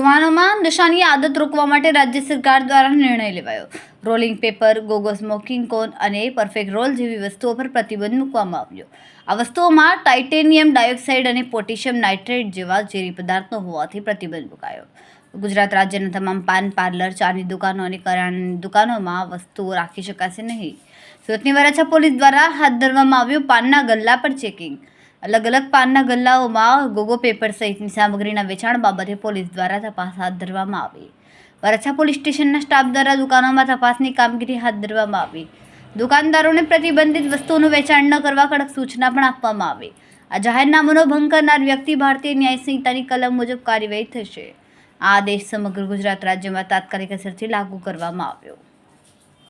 યુવાનોમાં નશાની આદત રોકવા માટે રાજ્ય સરકાર દ્વારા નિર્ણય લેવાયો। રોલિંગ પેપર, ગોગો સ્મોકિંગ કોન અને પરફેક્ટ રોલ જેવી વસ્તુઓ પર પ્રતિબંધ મૂકવામાં આવ્યો। આ વસ્તુઓમાં ટાઇટેનિયમ ડાયોક્સાઇડ અને પોટેશિયમ નાઇટ્રેટ જેવા ઝેરી પદાર્થો હોવાથી પ્રતિબંધ મુકાયો। ગુજરાત રાજ્યના તમામ પાન પાર્લર, ચાની દુકાનો અને કરિયાણાની દુકાનોમાં આ વસ્તુઓ રાખી શકાશે નહીં। સુરતની વરાછા પોલીસ દ્વારા હાથ ધરવામાં આવ્યું પાનના ગલ્લા પર ચેકિંગ। અલગ અલગ પાનના ગલ્લાઓમાં ગોગો પેપર સહિતની સામગ્રીના વેચાણ બાબતે પોલીસ દ્વારા તપાસ હાથ ધરવામાં આવી। વરાછા પોલીસ સ્ટેશનના સ્ટાફ દ્વારા દુકાનોમાં તપાસની કામગીરી હાથ ધરવામાં આવી। દુકાનદારોને પ્રતિબંધિત વસ્તુઓનું વેચાણ ન કરવા કડક સૂચના પણ આપવામાં આવી। આ જાહેરનામાનો ભંગ કરનાર વ્યક્તિ ભારતીય ન્યાય સંહિતાની કલમ મુજબ કાર્યવાહી થશે। આ આદેશ સમગ્ર ગુજરાત રાજ્યમાં તાત્કાલિક અસરથી લાગુ કરવામાં આવ્યો।